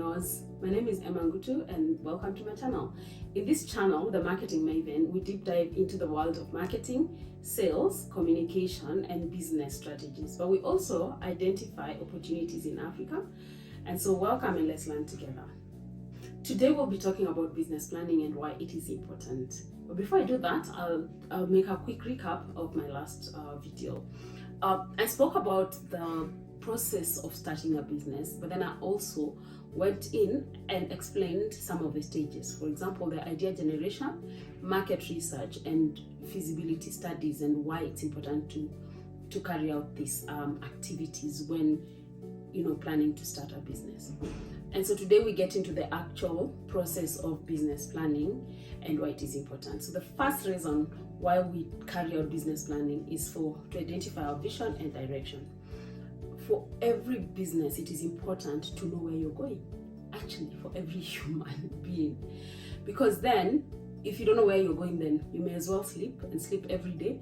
entrepreneurs. My name is Emma Ngutu and welcome to my channel. In this channel, The Marketing Maven, we deep dive into the world of marketing, sales, communication, and business strategies. But we also identify opportunities in Africa. And so welcome and let's learn together. Today we'll be talking about business planning and why it is important. But before I do that, I'll make a quick recap of my last video. I spoke about the process of starting a business, but then I also went in and explained some of the stages. For example, the idea generation, market research, and feasibility studies, and why it's important to carry out these activities when planning to start a business. And so today we get into the actual process of business planning and why it is important. So the first reason why we carry out business planning is to identify our vision and direction. For every business, it is important to know where you're going. Actually, for every human being. Because then, if you don't know where you're going, then you may as well sleep every day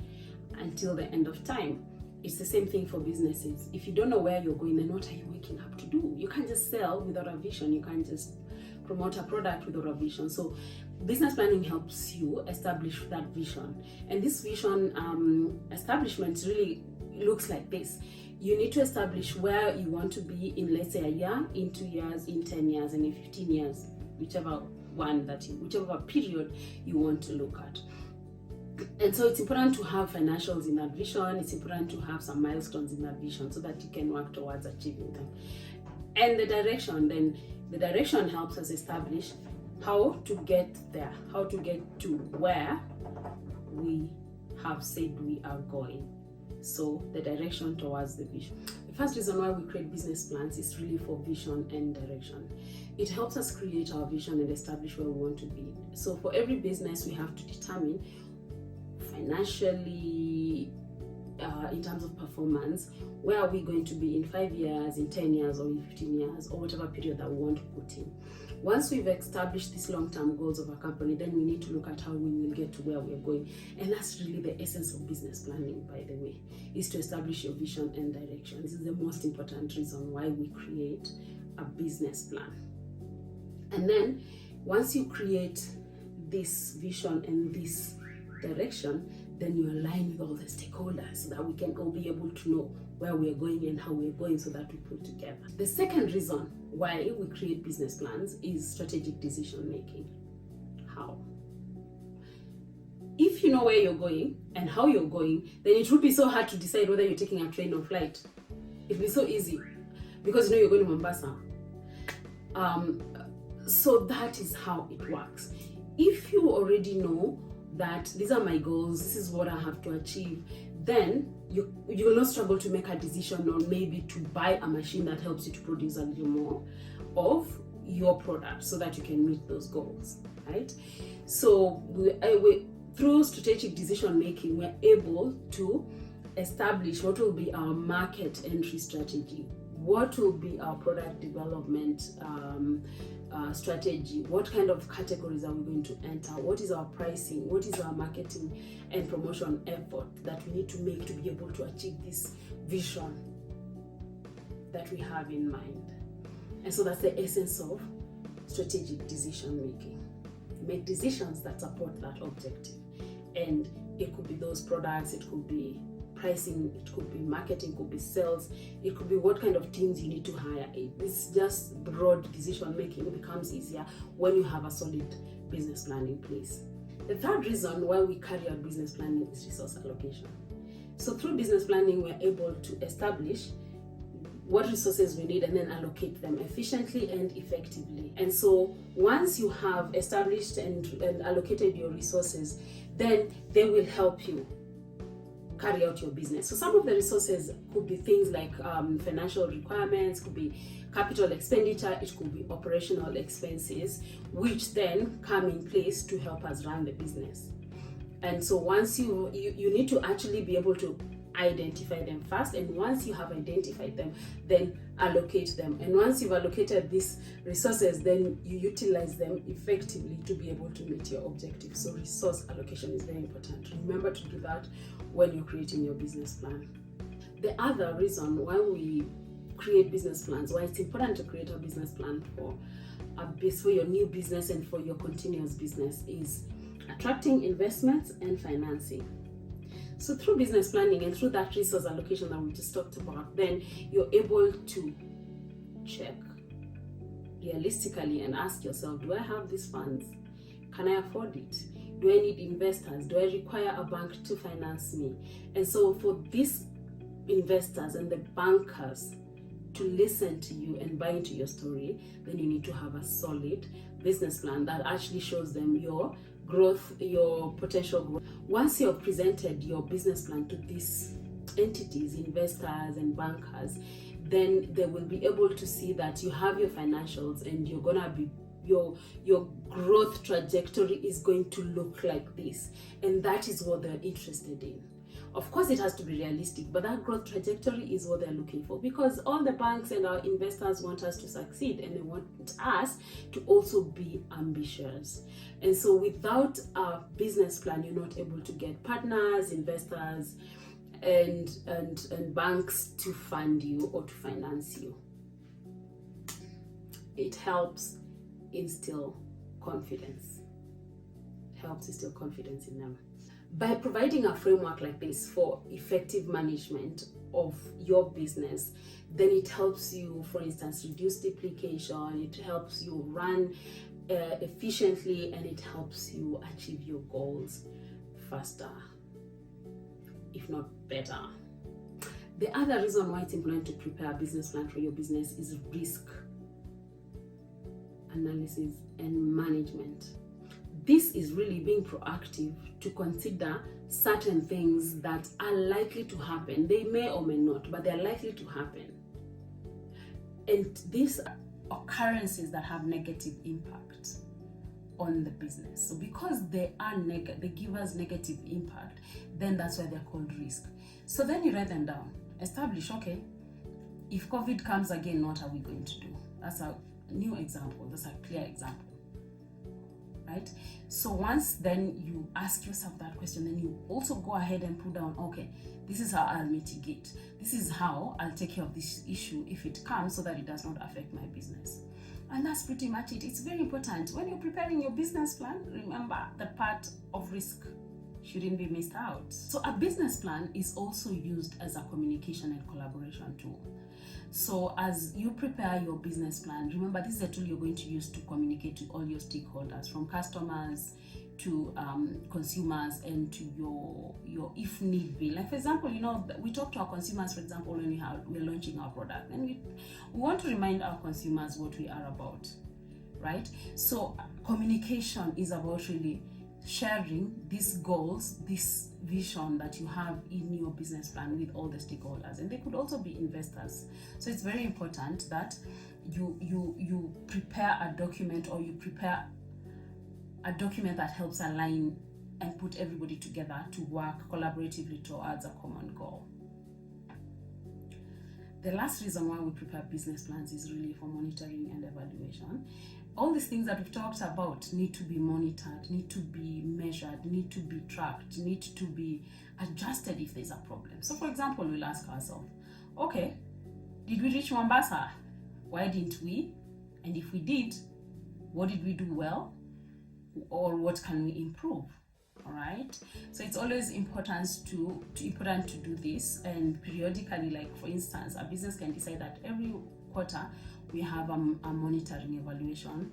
until the end of time. It's the same thing for businesses. If you don't know where you're going, then what are you waking up to do? You can't just sell without a vision. You can't just promote a product without a vision. So business planning helps you establish that vision. And this vision establishment really looks like this. You need to establish where you want to be in, let's say, a year, in 2 years, in 10 years, and in 15 years, whichever period you want to look at. And so it's important to have financials in that vision. It's important to have some milestones in that vision so that you can work towards achieving them. And the direction helps us establish how to get there, how to get to where we have said we are going. So the direction towards the vision. The first reason why we create business plans is really for vision and direction. It helps us create our vision and establish where we want to be. So for every business, we have to determine financially, in terms of performance, where are we going to be in 5 years, in 10 years, or in 15 years, or whatever period that we want to put in. Once we've established these long-term goals of our company, then we need to look at how we will get to where we're going. And that's really the essence of business planning, by the way, is to establish your vision and direction. This is the most important reason why we create a business plan. And then once you create this vision and this direction, then you align with all the stakeholders so that we can all be able to know where we're going and how we're going, so that we put together. The second reason why we create business plans is strategic decision making. How? If you know where you're going and how you're going, then it would be so hard to decide whether you're taking a train or flight. It'll be so easy because you know you're going to Mombasa. So that is how it works. If you already know that these are my goals, this is what I have to achieve, then you will not struggle to make a decision on maybe to buy a machine that helps you to produce a little more of your product so that you can meet those goals, right? So through strategic decision making, we're able to establish what will be our market entry strategy, what will be our product development strategy, what kind of categories are we going to enter, what is our pricing, what is our marketing and promotion effort that we need to make to be able to achieve this vision that we have in mind. And so that's the essence of strategic decision making. Make decisions that support that objective. And it could be those products, it could be pricing, it could be marketing, it could be sales, it could be what kind of teams you need to hire. It's just broad decision making. It becomes easier when you have a solid business plan in place. The third reason why we carry out business planning is resource allocation. So through business planning, we're able to establish what resources we need and then allocate them efficiently and effectively. And so once you have established and allocated your resources, then they will help you carry out your business. So some of the resources could be things like financial requirements, could be capital expenditure, it could be operational expenses, which then come in place to help us run the business. And so once you need to actually be able to identify them first, and once you have identified them, then allocate them. And once you've allocated these resources, then you utilize them effectively to be able to meet your objectives. So resource allocation is very important. Remember to do that when you're creating your business plan. The other reason why we create business plans, why it's important to create a business plan for your new business and for your continuous business, is attracting investments and financing. So through business planning and through that resource allocation that we just talked about, then you're able to check realistically and ask yourself, do I have these funds? Can I afford it? Do I need investors? Do I require a bank to finance me? And so for these investors and the bankers to listen to you and buy into your story, then you need to have a solid business plan that actually shows them your growth, your potential growth. Once you've presented your business plan to these entities, investors and bankers, then they will be able to see that you have your financials and you're gonna be your growth trajectory is going to look like this, and that is what they're interested in. Of course, it has to be realistic, but that growth trajectory is what they're looking for, because all the banks and our investors want us to succeed, and they want us to also be ambitious. And so without a business plan, you're not able to get partners, investors, and banks to fund you or to finance you. It helps instill confidence. In them. By providing a framework like this for effective management of your business, then it helps you, for instance, reduce duplication, it helps you run efficiently, and it helps you achieve your goals faster, if not better. The other reason why it's important to prepare a business plan for your business is risk analysis and management. This is really being proactive to consider certain things that are likely to happen. They may or may not, but they're likely to happen. And these are occurrences that have negative impact on the business. So because they give us negative impact, then that's why they're called risk. So then you write them down. Establish, okay, if COVID comes again, what are we going to do? That's a new example. That's a clear example. Right? So once then you ask yourself that question, then you also go ahead and put down, okay, this is how I'll mitigate. This is how I'll take care of this issue if it comes, so that it does not affect my business. And that's pretty much it. It's very important. When you're preparing your business plan, remember the part of risk shouldn't be missed out. So a business plan is also used as a communication and collaboration tool. So as you prepare your business plan, remember this is a tool you're going to use to communicate to all your stakeholders, from customers to consumers, and to your if need be. Like for example, we talk to our consumers, for example, when we're launching our product, and we want to remind our consumers what we are about, right? So communication is about really sharing these goals, this vision that you have in your business plan with all the stakeholders, and they could also be investors. So it's very important that you prepare a document, or you prepare a document that helps align and put everybody together to work collaboratively towards a common goal. The last reason why we prepare business plans is really for monitoring and evaluation. All these things that we've talked about need to be monitored, need to be measured, need to be tracked, need to be adjusted if there's a problem. So for example, we'll ask ourselves, okay, did we reach Mombasa? Why didn't we? And if we did, what did we do well? Or what can we improve? All right. So it's always important to do this, and periodically, like for instance, a business can decide that every quarter we have a monitoring evaluation.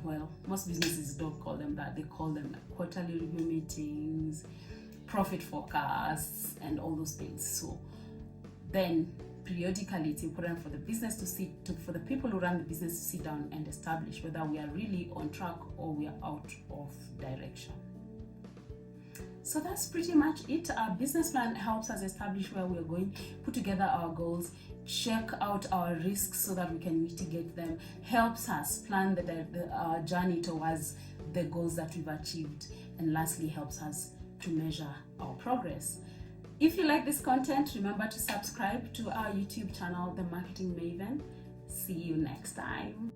Well, most businesses don't call them that. They call them quarterly review meetings, profit forecasts, and all those things. So then periodically it's important for the business for the people who run the business to sit down and establish whether we are really on track or we are out of direction. So that's pretty much it. Our business plan helps us establish where we're going, put together our goals, check out our risks so that we can mitigate them, helps us plan our journey towards the goals that we've achieved, and lastly helps us to measure our progress. If you like this content, remember to subscribe to our YouTube channel, The Marketing Maven. See you next time.